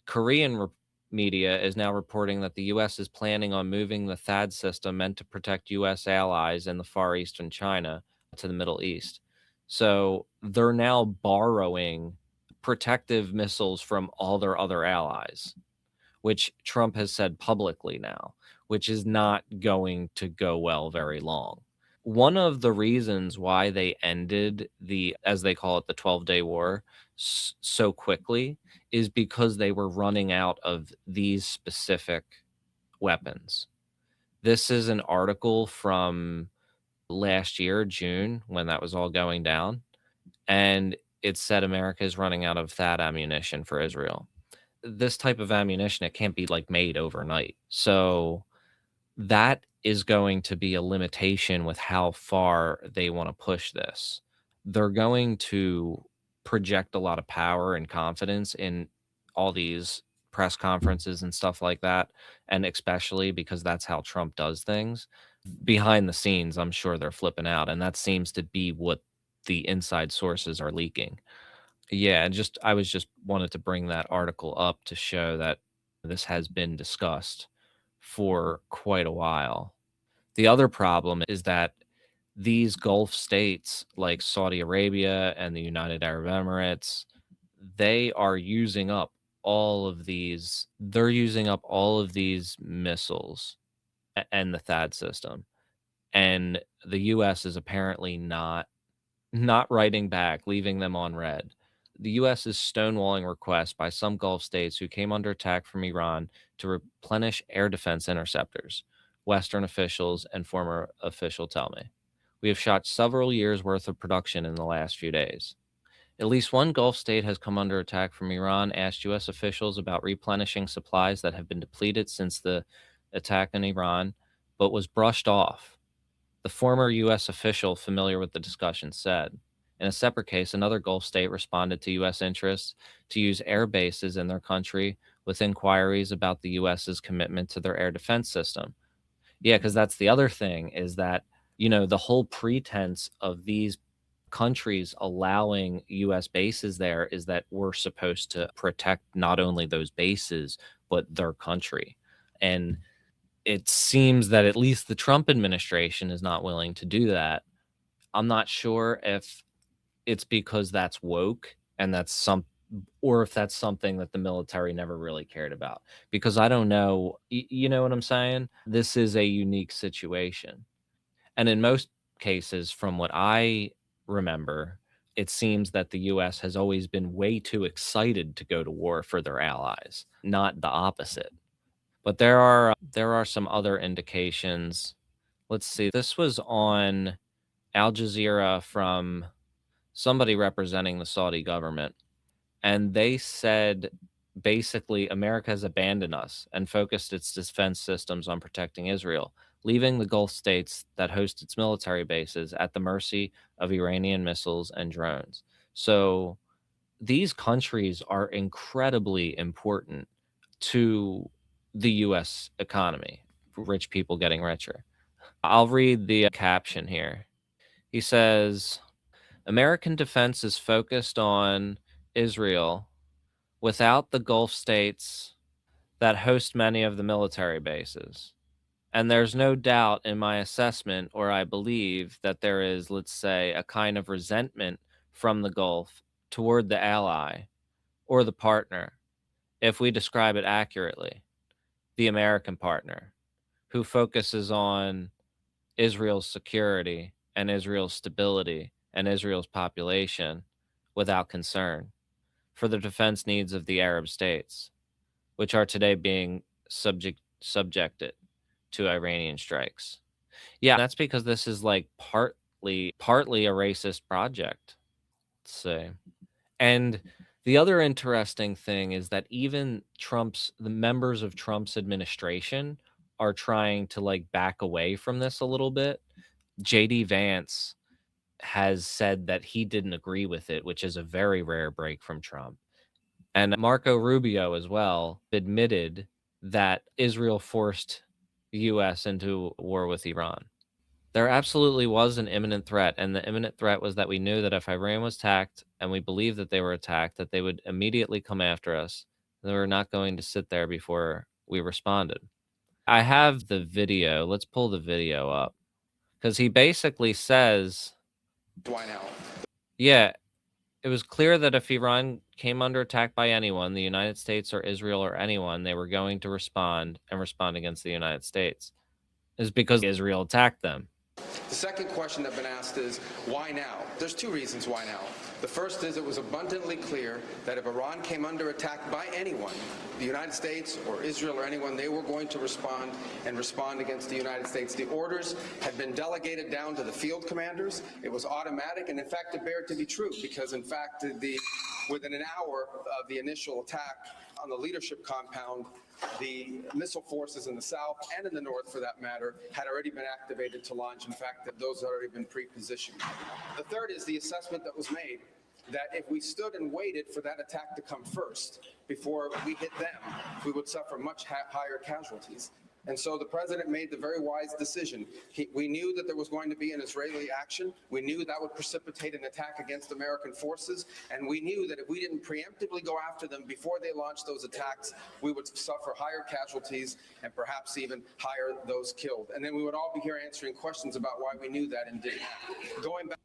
Korean media is now reporting that the U.S. is planning on moving the THAAD system meant to protect U.S. allies in the Far East and China to the Middle East. So they're now borrowing protective missiles from all their other allies, which Trump has said publicly now, which is not going to go well very long. One of the reasons why they ended the, as they call it, the 12-day war so quickly is because they were running out of these specific weapons. This is an article from last year, June, when that was all going down. And it said America is running out of THAAD ammunition for Israel. This type of ammunition, it can't be like made overnight. So that is going to be a limitation with how far they want to push this. They're going to project a lot of power and confidence in all these press conferences and stuff like that. And especially because that's how Trump does things. Behind the scenes, I'm sure they're flipping out. And that seems to be what the inside sources are leaking. Yeah, and I was just wanted to bring that article up to show that this has been discussed for quite a while. The other problem is that these Gulf states like Saudi Arabia and the United Arab Emirates, they are using up they're using up all of these missiles and the THAAD system. And the US is apparently not writing back, leaving them on red. The U.S. is stonewalling requests by some Gulf states who came under attack from Iran to replenish air defense interceptors, Western officials and former official tell me. We have shot several years' worth of production in the last few days. At least one Gulf state has come under attack from Iran, asked U.S. officials about replenishing supplies that have been depleted since the attack in Iran, but was brushed off. The former U.S. official familiar with the discussion said. In a separate case, another Gulf state responded to U.S. interests to use air bases in their country with inquiries about the U.S.'s commitment to their air defense system. Yeah, because that's the other thing is that, the whole pretense of these countries allowing U.S. bases there is that we're supposed to protect not only those bases, but their country. And it seems that at least the Trump administration is not willing to do that. I'm not sure if it's because that's woke and or if that's something that the military never really cared about. Because I don't know, you know what I'm saying? This is a unique situation. And in most cases, from what I remember, it seems that the US has always been way too excited to go to war for their allies, not the opposite. But there are some other indications. Let's see. This was on Al Jazeera from somebody representing the Saudi government, and they said basically America has abandoned us and focused its defense systems on protecting Israel, leaving the Gulf states that host its military bases at the mercy of Iranian missiles and drones. So these countries are incredibly important to the US economy, rich people getting richer. I'll read the caption here. He says, American defense is focused on Israel without the Gulf states that host many of the military bases. And there's no doubt in my assessment, or I believe, that there is, let's say, a kind of resentment from the Gulf toward the ally or the partner, if we describe it accurately, the American partner, who focuses on Israel's security and Israel's stability and Israel's population without concern for the defense needs of the Arab states, which are today being subjected to Iranian strikes. Yeah, that's because this is like partly a racist project. Let's say. And the other interesting thing is that even the members of Trump's administration are trying to like back away from this a little bit. JD Vance has said that he didn't agree with it, which is a very rare break from Trump. And Marco Rubio as well admitted that Israel forced the US into war with Iran. There absolutely was an imminent threat, and the imminent threat was that we knew that if Iran was attacked, and we believed that they were attacked, that they would immediately come after us, They were not going to sit there before we responded. I have the video. Let's pull the video up because he basically says, Why now? yeah, it was clear that if Iran came under attack by anyone, the United States or Israel or anyone, they were going to respond and respond against the United States. Is because Israel attacked them. The second question that's been asked is, why now? There's two reasons why now. The first is it was abundantly clear that if Iran came under attack by anyone, the United States or Israel or anyone, they were going to respond and respond against the United States. The orders had been delegated down to the field commanders. It was automatic, and in fact, it bared to be true because, in fact, within an hour of the initial attack on the leadership compound, the missile forces in the south and in the north, for that matter, had already been activated to launch. In fact, that those had already been pre-positioned. The third is the assessment that was made that if we stood and waited for that attack to come first before we hit them, we would suffer much higher casualties. And so the president made the very wise decision. We knew that there was going to be an Israeli action. We knew that would precipitate an attack against American forces. And we knew that if we didn't preemptively go after them before they launched those attacks, we would suffer higher casualties and perhaps even higher those killed. And then we would all be here answering questions about why we knew that and didn't act. Going back